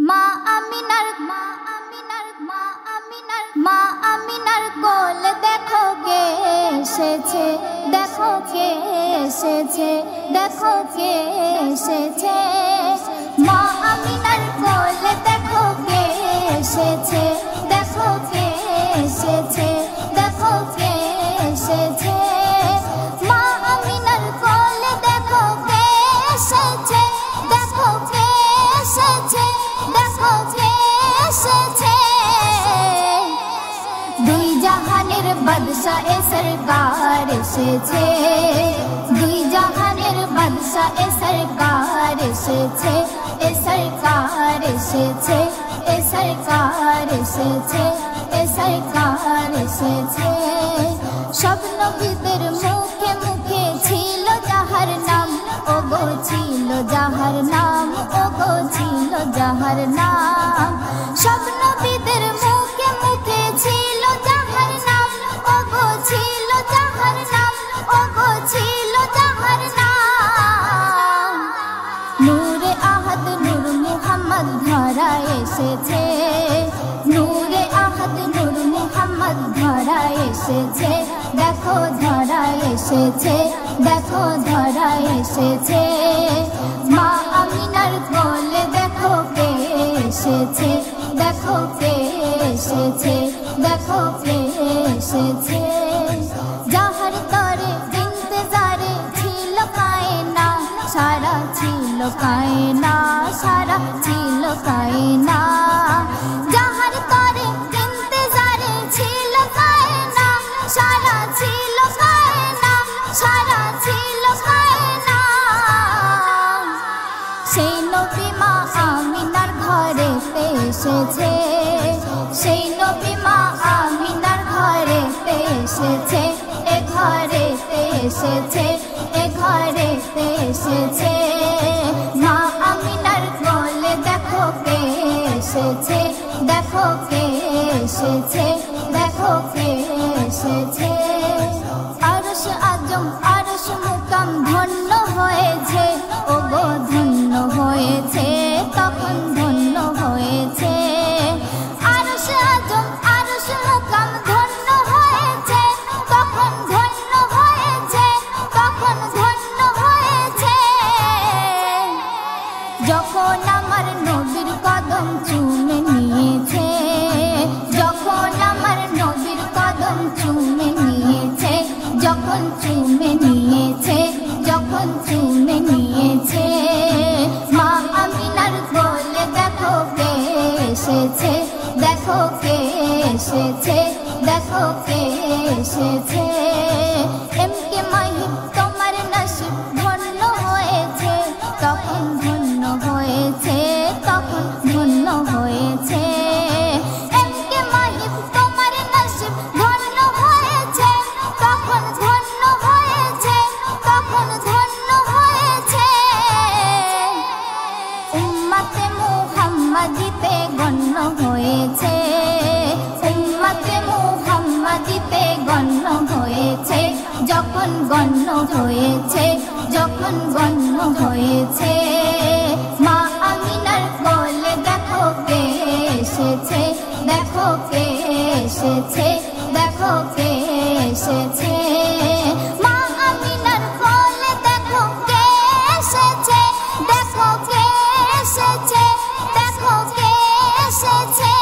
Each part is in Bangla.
মা আমিনার কোলে দেখো কে এসেছে, দেখো কে এসেছে, দেখো কে এসেছে। মা আমিনার কোলে দেখো কে এসেছে, দেখো কে এসেছে, দেখো কে এসেছে। মা আমিনার কোলে দেখো কে এসেছে, দেখো কে এসেছে, দেখো কে এসেছে। দুই জাহানের বাদশা এ সরকার এসেছে, দুই জাহানের বাদশা এ সরকার এসেছে, এ সরকার এসেছে, এ সরকার এসেছে, এ সরকার এসেছে। সব নবীদের মুখে মুখে ছিল যাহার নাম, ওগো ছিল যাহার নাম, ওগো ছিল যাহার নাম। সব নবীদের মুখে মুখে ছিল যাহার নাম, ওগো ছিল যাহার নাম, ওগো ছিল যাহার নাম। নূরে আহাদ নূর মুহাম্মদ ধরা এসেছে, নূরে আহাদ নূর মুহাম্মদ ধরা এসেছে। দেখো ধরা এসেছে, দেখো ধরা এসেছে। মা আমিনার কোলে দেখো কে এসেছে, দেখো কে এসেছে, দেখো কে এসেছে। যাহার তরে ইন্তজারে ছিল কায়না, সারা ছিল কায়না, সারা ছিল কায়না। যাহার তরে ইন্তজারে ছিল কায়না, সারা ছিল কায়না, সারা ছিল কায়না। সেই নবী মা আমিনার ঘরে এসেছে, সেই নবী মা আমিনার ঘরে এসেছে, এ ঘরে এসেছে, এ ঘরে এসেছে। মা আমিনার কোলে দেখো কে এসেছে, দেখো কে এসেছে, দেখো কে এসেছে। আরশ আজম আরশ মুকাম ধন্য হয়েছে, ওগো ধন্য হয়েছে, তখন ধন্য হয়েছে। আরশ আজম আরশ মুকাম ধন্য হয়েছে, তখন ধন্য হয়েছে, তখন ধন্য হয়েছে। যখন আমার নবীর কদম চুমে নিয়েছে, যখন আমার নবীর কদম চুমে নিয়েছে, যখন চুমে নিয়েছে, যখন চুমে নিয়েছে। মা আমিনার কোলে দেখো কে এসেছে, দেখো কে এসেছে, দেখো কে এসেছে। এমকে মাহিব তোমার নসিব ধন্য হয়েছে, তখন ধন্য হয়েছে, তখন ধন্য হয়েছে। এমকে মাহিব তোমার নসিব ধন্য হয়েছে, তখন ধন্য হয়েছে, তখন ধন্য হয়েছে। উম্মতে মুহাম্মাদিতে গণ্য হয়েছে, উম্মতে মুহাম্মাদিতে গণ্য হয়েছে, যখন গণ্য হয়েছে, যখন গণ্য হয়েছে। মা আমিনার কোলে দেখো কে এসেছে, দেখো কে এসেছে, দেখো কে এসেছে। মা আমিনার কোলে দেখো কে এসেছে, দেখো কে এসেছে, দেখো কে এসেছে।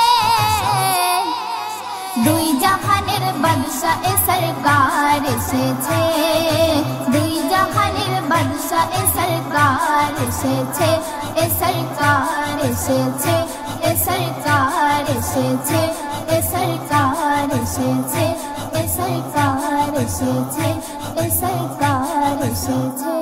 দুই জাহানের বাদশা এ সরকার এসেছে, দুই জাহানের বাদশা এ সরকার এসেছে, এ সরকার এসেছে, এ সরকার এসেছে, এ সরকার এসেছে, এ সরকার এসেছে, এ সরকার এসেছে।